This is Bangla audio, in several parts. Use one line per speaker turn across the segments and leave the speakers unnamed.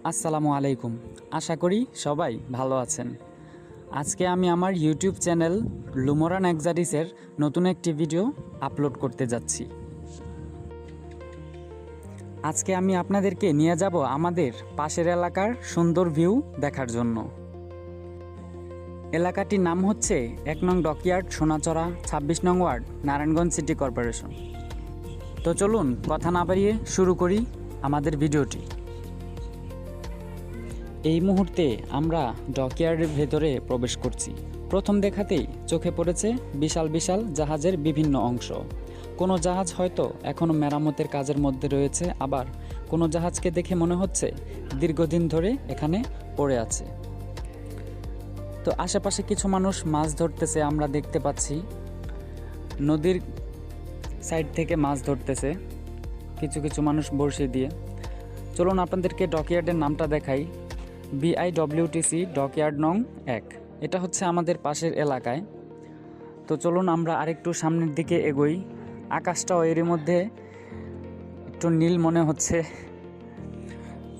আসসালামু আলাইকুম। আশা করি সবাই ভালো আছেন। আজকে আমি আমার ইউটিউব চ্যানেল লুমরান এক্সারিসের নতুন একটি ভিডিও আপলোড করতে যাচ্ছি। আজকে আমি আপনাদেরকে নিয়ে যাব আমাদের পাশের এলাকার সুন্দর ভিউ দেখার জন্য। এলাকাটির নাম হচ্ছে ১ নং ডকইয়ার্ড, সোনাচড়া, ২৬ নং ওয়ার্ড, নারায়ণগঞ্জ সিটি কর্পোরেশন। তো চলুন কথা না বাড়িয়ে শুরু করি আমাদের ভিডিওটি। এই মুহূর্তে আমরা ডকইয়ার্ডের ভেতরে প্রবেশ করছি। প্রথম দেখাতেই চোখে পড়েছে বিশাল বিশাল জাহাজের বিভিন্ন অংশ। কোনো জাহাজ হয়তো এখনও মেরামতের কাজের মধ্যে রয়েছে, আবার কোনো জাহাজকে দেখে মনে হচ্ছে দীর্ঘদিন ধরে এখানে পড়ে আছে। তো আশেপাশে কিছু মানুষ মাছ ধরতেছে আমরা দেখতে পাচ্ছি। নদীর সাইড থেকে মাছ ধরতেছে কিছু কিছু মানুষ বড়শি দিয়ে। চলুন আপনাদেরকে ডকইয়ার্ডের নামটা দেখাই। BIWTC ডকইয়ার্ড নং ১। এটা হচ্ছে আমাদের পাশের এলাকায়। তো চলুন আমরা আরেকটু সামনের দিকে এগোই। আকাশটাও এরই মধ্যে একটু নীল মনে হচ্ছে।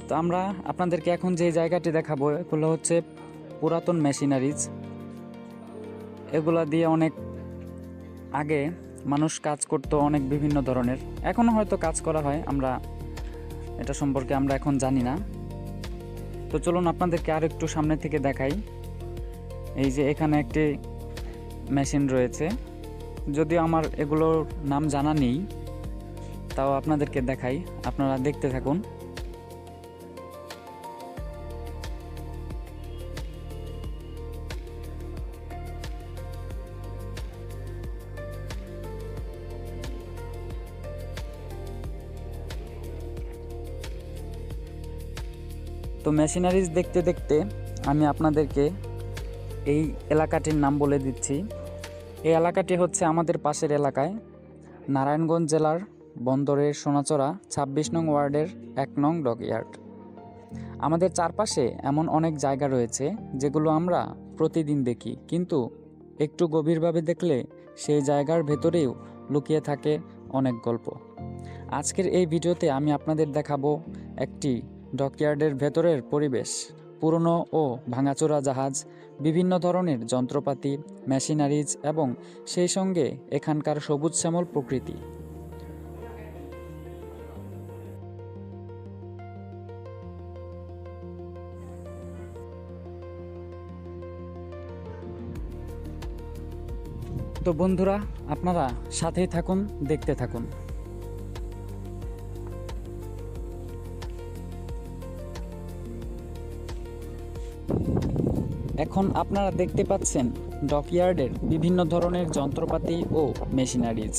তো আমরা আপনাদেরকে এখন যে জায়গাটি দেখাবো এগুলো হচ্ছে পুরাতন মেশিনারিজ। এগুলা দিয়ে অনেক আগে মানুষ কাজ করতো, অনেক বিভিন্ন ধরনের। এখনও হয়তো কাজ করা হয়, আমরা এটা সম্পর্কে আমরা এখন জানি না। তো চলুন আপনাদেরকে আর একটু সামনে থেকে দেখাই। এই যে এখানে একটি মেশিন রয়েছে, যদিও আমার এগুলোর নাম জানা নেই, তাও আপনাদেরকে দেখাই, আপনারা দেখতে থাকুন। তো মেশিনারিজ দেখতে দেখতে আমি আপনাদেরকে এই এলাকাটির নাম বলে দিচ্ছি। এই এলাকাটি হচ্ছে আমাদের পাশের এলাকায়, নারায়ণগঞ্জ জেলার বন্দরের সোনাচড়া ২৬ নং ওয়ার্ডের ১ নং ডকইয়ার্ড। আমাদের চারপাশে এমন অনেক জায়গা রয়েছে যেগুলো আমরা প্রতিদিন দেখি, কিন্তু একটু গভীরভাবে দেখলে সেই জায়গার ভেতরেও লুকিয়ে থাকে অনেক গল্প। আজকের এই ভিডিওতে আমি আপনাদের দেখাবো একটি ডকইয়ার্ডের ভেতরের পরিবেশ, পুরনো ও ভাঙাচোরা জাহাজ, বিভিন্ন ধরনের যন্ত্রপাতি, মেশিনারিজ এবং সেই সঙ্গে এখানকার সবুজ শ্যামল প্রকৃতি। তো বন্ধুরা, আপনারা সাথেই থাকুন, দেখতে থাকুন। এখন আপনারা দেখতে পাচ্ছেন ডকইয়ার্ডের বিভিন্ন ধরনের যন্ত্রপাতি ও মেশিনারিজ।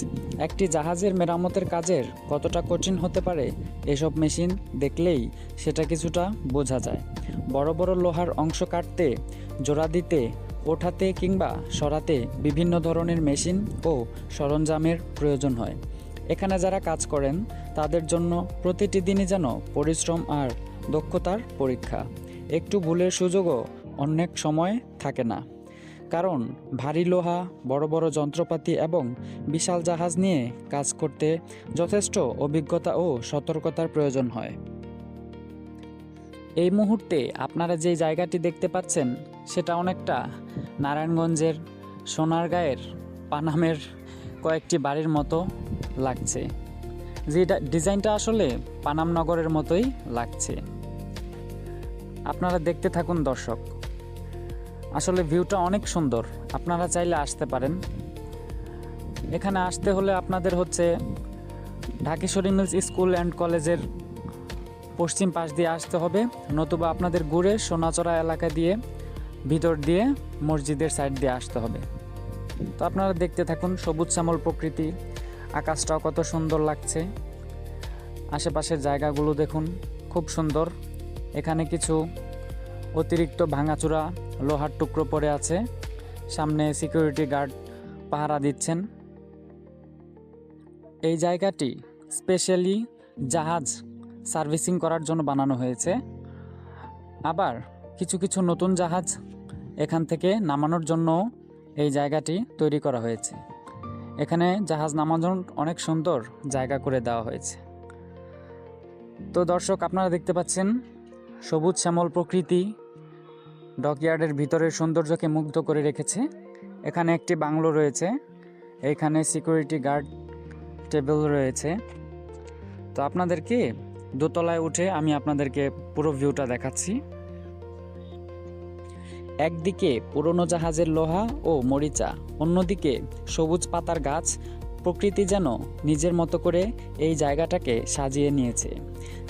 একটি জাহাজের মেরামতের কাজের কতটা কঠিন হতে পারে এসব মেশিন দেখলেই সেটা কিছুটা বোঝা যায়। বড় বড় লোহার অংশ কাটতে, জোড়া দিতে, ওঠাতে কিংবা সরাতে বিভিন্ন ধরনের মেশিন ও সরঞ্জামের প্রয়োজন হয়। এখানে যারা কাজ করেন তাদের জন্য প্রতিটি দিনই যেন পরিশ্রম আর দক্ষতার পরীক্ষা। একটু ভুলের সুযোগও অনেক সময় থাকে না, কারণ ভারী লোহা, বড় বড় যন্ত্রপাতি এবং বিশাল জাহাজ নিয়ে কাজ করতে যথেষ্ট অভিজ্ঞতা ও সতর্কতার প্রয়োজন হয়। এই মুহূর্তে আপনারা যে জায়গাটি দেখতে পাচ্ছেন সেটা অনেকটা নারায়ণগঞ্জের সোনারগাঁয়ের পানামের কয়েকটি বাড়ির মতো লাগছে। যেটা ডিজাইনটা আসলে পানাম নগরের মতোই লাগছে। আপনারা দেখতে থাকুন দর্শক, আসলে ভিউটা অনেক সুন্দর। আপনারা চাইলে আসতে পারেন। এখানে আসতে হলে আপনাদের হচ্ছে ঢাকেশ্বরী মিলস স্কুল অ্যান্ড কলেজের পশ্চিম পাশ দিয়ে আসতে হবে, নতুবা আপনাদের ঘুরে সোনাচড়া এলাকা দিয়ে ভিতর দিয়ে মসজিদের সাইড দিয়ে আসতে হবে। তো আপনারা দেখতে থাকুন, সবুজ শ্যামল প্রকৃতি, আকাশটাও কত সুন্দর লাগছে। আশেপাশের জায়গাগুলো দেখুন, খুব সুন্দর। এখানে কিছু অতিরিক্ত ভাঙাচোরা লোহার টুকরো পড়ে আছে, সামনে সিকিউরিটি গার্ড পাহারা দিচ্ছেন। এই জায়গাটি স্পেশালি জাহাজ সার্ভিসিং করার জন্য বানানো হয়েছে, আবার কিছু কিছু নতুন জাহাজ এখান থেকে নামানোর জন্য এই জায়গাটি তৈরি করা হয়েছে। এখানে জাহাজ নামানোর অনেক সুন্দর জায়গা করে দেওয়া হয়েছে। তো দর্শক, আপনারা দেখতে পাচ্ছেন সবুজ শ্যামল প্রকৃতি ডকইয়ার্ডের ভিতরের সৌন্দর্যকে মুগ্ধ করে রেখেছে। এখানে একটি বাংলো রয়েছে, এখানে সিকিউরিটি গার্ড টেবিল রয়েছে। তো আপনাদেরকে দোতলায় উঠে আমি আপনাদেরকে পুরো ভিউটা দেখাচ্ছি। একদিকে পুরনো জাহাজের লোহা ও মরিচা, অন্যদিকে সবুজ পাতার গাছ। প্রকৃতি যেন নিজের মতো করে এই জায়গাটাকে সাজিয়ে নিয়েছে।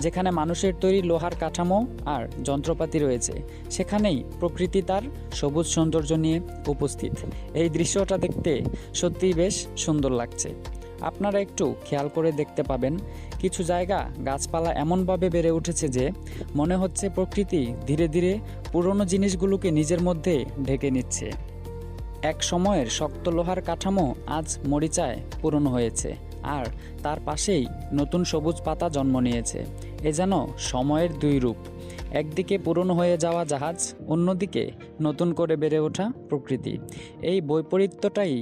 যেখানে মানুষের তৈরি লোহার কাঠামো আর যন্ত্রপাতি রয়েছে, সেখানেই প্রকৃতি তার সবুজ সৌন্দর্য নিয়ে উপস্থিত। এই দৃশ্যটা দেখতে সত্যিই বেশ সুন্দর লাগছে। আপনারা একটু খেয়াল করে দেখতে পাবেন, কিছু জায়গা গাছপালা এমনভাবে বেড়ে উঠেছে যে মনে হচ্ছে প্রকৃতি ধীরে ধীরে পুরনো জিনিসগুলোকে নিজের মধ্যে ঢেকে নিচ্ছে। এক সময়ের শক্ত লোহার কাঠামো আজ মরিচায় পুরনো হয়েছে, আর তার পাশেই নতুন সবুজ পাতা জন্ম নিয়েছে। এ যেন সময়ের দুই রূপ, একদিকে পুরনো হয়ে যাওয়া জাহাজ, অন্যদিকে নতুন করে বেড়ে ওঠা প্রকৃতি। এই বৈপরীত্যটাই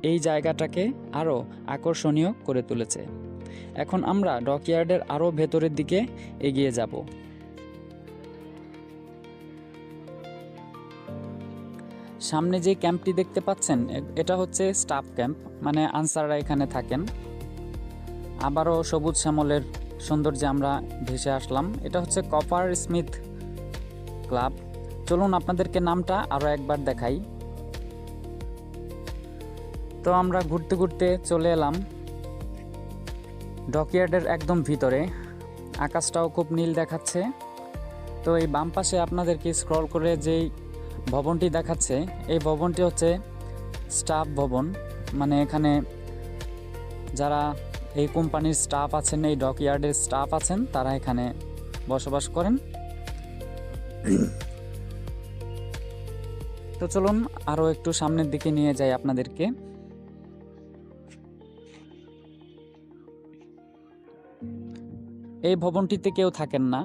এই জায়গাটাকে আরও আকর্ষণীয় করে তুলেছে। এখন আমরা ডকইয়ার্ডের আরও ভেতরের দিকে এগিয়ে যাব। সামনে যে ক্যাম্পটি দেখতে পাচ্ছেন, এটা হচ্ছে স্টাফ ক্যাম্প, মানে আনসাররা এখানে থাকেন। আবারও সবুজ শ্যামলের সৌন্দর্যে আমরা ভেসে আসলাম। এটা হচ্ছে কপার স্মিথ ক্লাব। চলুন আপনাদেরকে নামটা আরও একবার দেখাই। তো আমরা ঘুরতে ঘুরতে চলে এলাম ডকইয়ার্ডের একদম ভিতরে। আকাশটাও খুব নীল দেখাচ্ছে। তো এই বাম পাশে আপনাদেরকে স্ক্রল করে যেই ভবনটি দেখাচ্ছে, এই ভবনটি হচ্ছে স্টাফ ভবন, মানে এখানে যারা এই কোম্পানির স্টাফ আছেন, এই ডকইয়ার্ডের স্টাফ আছেন, তারা এখানে বসবাস করেন। তো চলুন আরও একটু সামনের দিকে নিয়ে যাই আপনাদেরকে। এই ভবনটিতে কেউ থাকেন না।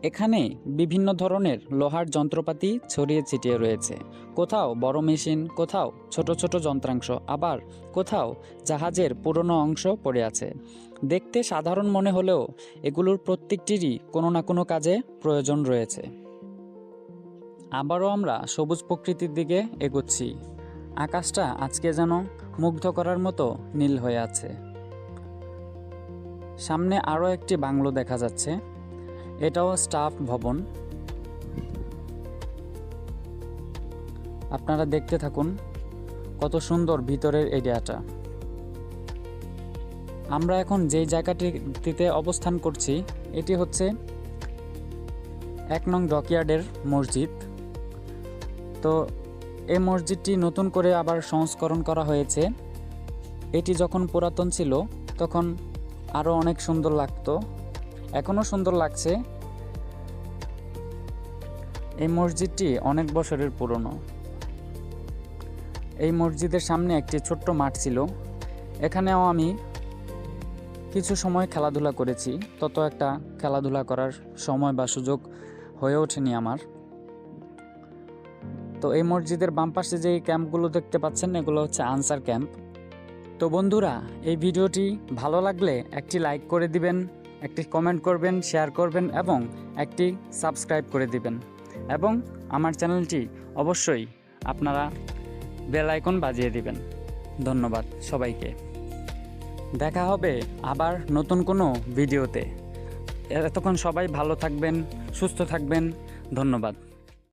এখানে বিভিন্ন ধরনের লোহার যন্ত্রপাতি ছড়িয়ে ছিটিয়ে রয়েছে। কোথাও বড় মেশিন, কোথাও ছোট ছোট যন্ত্রাংশ, আবার কোথাও জাহাজের পুরনো অংশ পড়ে আছে। দেখতে সাধারণ মনে হলেও এগুলোর প্রত্যেকটিরই কোনো না কোনো কাজে প্রয়োজন রয়েছে। আবারও আমরা সবুজ প্রকৃতির দিকে এগোচ্ছি। আকাশটা আজকে যেন মুগ্ধ করার মতো নীল হয়ে আছে। সামনে আরও একটি বাংলো দেখা যাচ্ছে, এটাও স্টাফ ভবন। আপনারা দেখতে থাকুন কত সুন্দর ভিতরের এরিয়াটা। আমরা এখন যেই জায়গাটিতে অবস্থান করছি, এটি হচ্ছে 1 নং ডকইয়ার্ডের মসজিদ। তো এই মসজিদটি নতুন করে আবার সংস্করণ করা হয়েছে। এটি যখন পুরাতন ছিল তখন আরও অনেক সুন্দর লাগতো, এখনও সুন্দর লাগছে। এই মসজিদটি অনেক বছরের পুরনো। এই মসজিদের সামনে একটি ছোট্ট মাঠ ছিল, এখানেও আমি কিছু সময় খেলাধুলা করেছি। তত একটা খেলাধুলা করার সময় বা সুযোগ হয়ে ওঠেনি আমার। তো এই মসজিদের বাম পাশে যে ক্যাম্পগুলো দেখতে পাচ্ছেন, এগুলো হচ্ছে আনসার ক্যাম্প। তো বন্ধুরা, এই ভিডিওটি ভালো লাগলে একটি লাইক করে দিবেন, একটি কমেন্ট করবেন, শেয়ার করবেন এবং একটি সাবস্ক্রাইব করে দিবেন। এবং আমার চ্যানেলটি অবশ্যই আপনারা বেল আইকন বাজিয়ে দিবেন। ধন্যবাদ সবাইকে। দেখা হবে আবার নতুন কোনো ভিডিওতে। এতক্ষণ সবাই ভালো থাকবেন, সুস্থ থাকবেন। ধন্যবাদ।